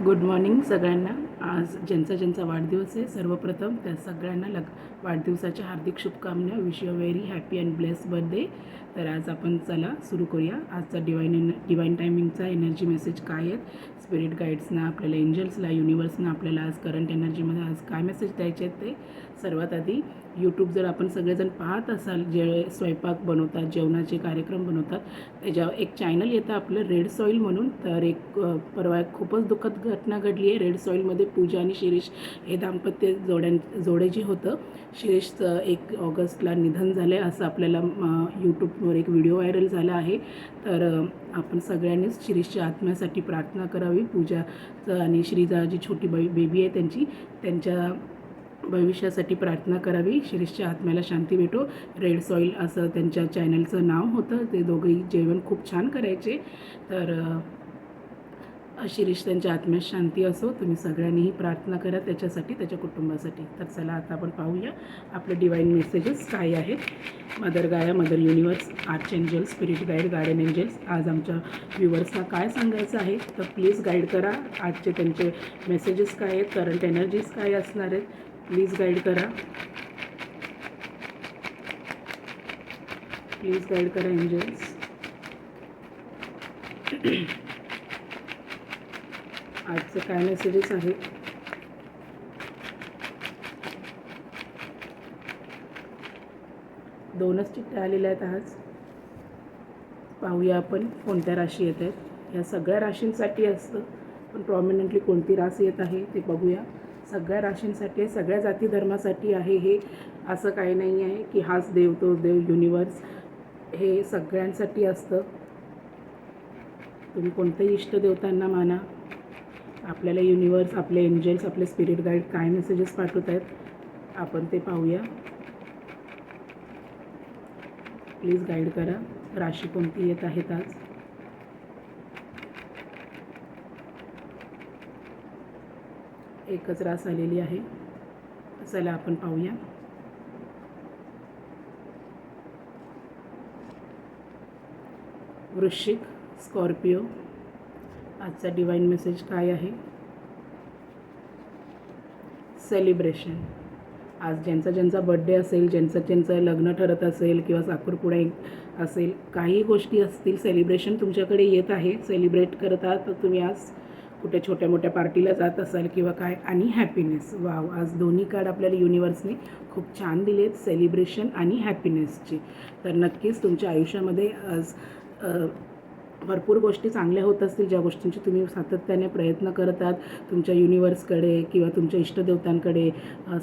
Good morning सगळ्यांना. आज ज्यांचा ज्यांचा वाढदिवस आहे सर्वप्रथम त्या सगळ्यांना वाढदिवसाच्या हार्दिक शुभकामना. Wish you very happy and blessed birthday. तर आज आपण चला सुरू करूया आजचा डिवाईन टायमिंगचा एनर्जी मेसेज काय आहेत. स्पिरिट गाईड्सना, आपल्याला एंजल्सला, युनिवर्सना आपल्याला आज करंट एनर्जीमध्ये आज काय मेसेज द्यायचे आहेत ते. सर्वात आधी यूट्यूब जर आपण सगळेजण पाहत असाल, जे स्वयंपाक बनवतात, जेवणाचे कार्यक्रम बनवतात, त्याच्यावर एक चॅनल येतं आपलं रेड सॉईल म्हणून. तर एक परवा खूपच दुःखद घटना घडली आहे. रेड सॉईलमध्ये पूजा आणि शिरीष हे दाम्पत्य जोडे जे होतं, शिरीषचं 1 ऑगस्टला निधन झालं आहे असं आपल्याला यूट्यूबवर एक व्हिडिओ व्हायरल झाला आहे. तर आपण सगळ्यांनीच शिरीषच्या आत्म्यासाठी प्रार्थना करावी. पूजाचं आणि श्रीजा जी छोटी बेबी आहे त्यांच्या भविष्यासाठी प्रार्थना करावी. शिरीषच्या आत्म्याला शांती भेटो. रेड सॉईल असं त्यांच्या चॅनलचं नाव होतं. ते दोघंही जेवण खूप छान करायचे. तर शिरीष त्यांच्या आत्म्यास शांती असो. तुम्ही सगळ्यांनीही प्रार्थना करा त्याच्यासाठी, त्याच्या कुटुंबासाठी. तर चला आता आपण पाहूया आपले डिवाईन मेसेजेस काय आहेत. Mother Gaia, mother universe, archangel, spirit guide, guardian angels आज आमच्या व्ह्युअर्सना काय सांगायचं आहे तर प्लीज गाईड करा. आजचे त्यांचे मेसेजेस काय आहेत, करंट एनर्जीज काय असणार आहेत, प्लीज गाईड करा. प्लीज गाईड करा एंजल्स. आजचे काय मेसेजेस आहेत. दोनच चिठ्ठ्या आलेल्या आहेत आज. पाहूया आपण कोणत्या राशी येत आहेत. या सगळ्या राशींसाठी असतं, पण प्रॉमिनंटली कोणती राशी येत आहे ते बघूया. सगळ्या राशींसाठी आहे, सगळ्या जाती धर्मासाठी आहे. हे असं काही नाही आहे की हाच देव तो देव, युनिवर्स हे सगळ्यांसाठी असतं. तुम्ही कोणत्याही इष्टदेवतांना माना. आपल्याला युनिवर्स, आपले एंजल्स, आपले स्पिरिट गाईड काय मेसेजेस पाठवत आहेत आपण ते पाहूया. प्लीज गाईड करा. राशी कोणती येत आहेत आज. एकच रास आलेली आहे. चला आपण पाहूया. वृश्चिक, स्कॉर्पिओ आजचा डिवाईन मेसेज काय आहे. सेलिब्रेशन. आज ज्यांचा ज्यांचा बड्डे असेल, ज्यांचं लग्न ठरत असेल किंवा साखरपुडा असेल, काही गोष्टी असतील, सेलिब्रेशन तुमच्याकडे येत आहे. सेलिब्रेट करता तर तुम्ही आज कुठे छोट्या मोठ्या पार्टीला जात असाल किंवा काय. आणि हॅपीनेस. वाव, आज दोन्ही कार्ड आपल्याला युनिवर्सने खूप छान दिलेत, सेलिब्रेशन आणि हॅपीनेसची. तर नक्कीच तुमच्या आयुष्यामध्ये आज भरपूर गोष्टी चांगल्या होत असतील, ज्या गोष्टींची तुम्ही सातत्याने प्रयत्न करत आहात. तुमच्या युनिवर्सकडे किंवा तुमच्या इष्टदेवतांकडे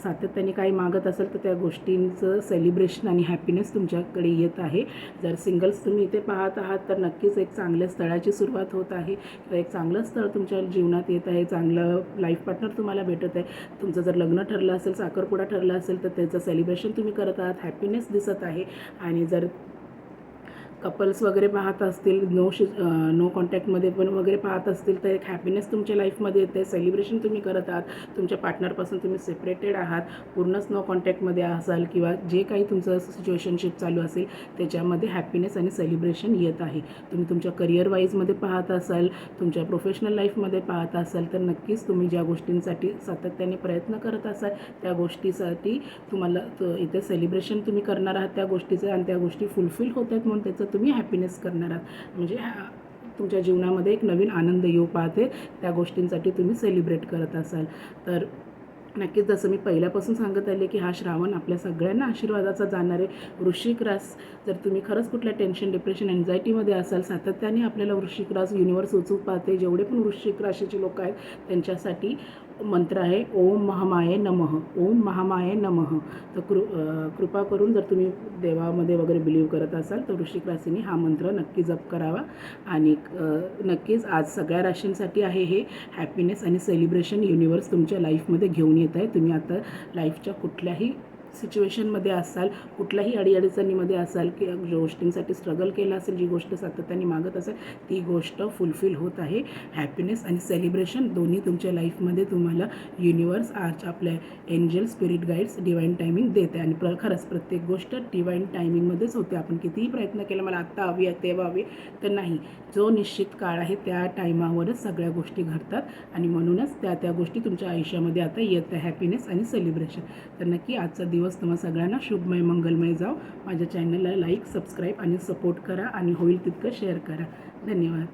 सातत्याने काही मागत असाल तर त्या गोष्टींचं सेलिब्रेशन आणि हॅपीनेस तुमच्याकडे येत आहे. जर सिंगल्स तुम्ही इथे पाहत आहात तर नक्कीच एक चांगल्या स्थळाची सुरुवात होत आहे किंवा एक चांगलं स्थळ तुमच्या जीवनात येत आहे. चांगलं लाईफ पार्टनर तुम्हाला भेटत आहे. तुमचं जर लग्न ठरलं असेल, साखरपुडा ठरला असेल तर त्याचं सेलिब्रेशन तुम्ही करत आहात, हॅपीनेस दिसत आहे. आणि जर कपल्स वगैरे पाहत असतील, नो कॉन्टॅक्टमध्ये पण वगैरे पाहत असतील तर एक हॅपीनेस तुमच्या लाईफमध्ये येते. सेलिब्रेशन तुम्ही करत आहात. तुमच्या पार्टनरपासून तुम्ही सेपरेटेड आहात, पूर्णच नो कॉन्टॅक्टमध्ये असाल किंवा जे काही तुमचं सिच्युएशनशिप चालू असेल त्याच्यामध्ये हॅपीनेस आणि सेलिब्रेशन येत आहे. तुम्ही तुमच्या करिअर वाईजमध्ये पाहत असाल, तुमच्या प्रोफेशनल लाईफमध्ये पाहत असाल तर नक्कीच तुम्ही ज्या गोष्टींसाठी सातत्याने प्रयत्न करत असाल त्या गोष्टीसाठी तुम्हाला इथे सेलिब्रेशन तुम्ही करणार आहात त्या गोष्टीचं, आणि त्या गोष्टी फुलफिल होत आहेत म्हणून त्याचं तुम्ही हॅपीनेस करणार आहात. म्हणजे तुमच्या जीवनामध्ये एक नवीन आनंद येऊ पाहते, त्या गोष्टींसाठी तुम्ही सेलिब्रेट करत असाल. तर नक्कीच जसं मी पहिल्यापासून सांगत आले की हा श्रावण आपल्या सगळ्यांना आशीर्वादाचा जाणार आहे. वृश्चिक रास, जर तुम्ही खरंच कुठल्या टेन्शन, डिप्रेशन, एन्झायटीमध्ये असाल, सातत्याने आपल्याला वृश्चिक रास युनिवर्स उचलून पाहते. जेवढे पण वृश्चिक राशीचे लोक आहेत त्यांच्यासाठी मंत्र आहे ओम महामाये नमः. ओम महामाये नमः. तर कृपा करून जर तुम्ही देवामध्ये वगैरे बिलीव्ह करत असाल तर वृश्चिक राशीने हा मंत्र नक्की जप करावा. आणि नक्कीच आज सगळ्या राशींसाठी आहे हे हॅपीनेस आणि सेलिब्रेशन युनिवर्स तुमच्या लाईफमध्ये घेऊन येत आहे. तुम्ही आता लाईफच्या कुठल्याही सिच्युएशनमध्ये असाल, कुठल्याही अडीअडचणीमध्ये असाल की गोष्टींसाठी स्ट्रगल केलं असेल, जी गोष्ट सातत्याने मागत असेल ती गोष्ट फुलफिल होत आहे. हॅपीनेस आणि सेलिब्रेशन दोन्ही तुमच्या लाईफमध्ये तुम्हाला युनिवर्स आपल्या angel, spirit guides, divine timing देते आणि खरंच प्रत्येक गोष्ट डिवाईन टायमिंगमध्येच होते. आपण कितीही प्रयत्न केला मला आत्ता हवी आहे तेव्हा हवी तर नाही, जो निश्चित काळ आहे त्या टायमावरच सगळ्या गोष्टी घडतात आणि म्हणूनच त्या गोष्टी तुमच्या आयुष्यामध्ये आता येत आहे. हॅपीनेस आणि सेलिब्रेशन. तर नक्की आजचा दिवस तुम्हा सगळ्यांना शुभमय मंगलमय जाओ. माझ्या चॅनलला लाईक, सबस्क्राईब आणि सपोर्ट करा आणि होईल तितकं शेअर करा. धन्यवाद.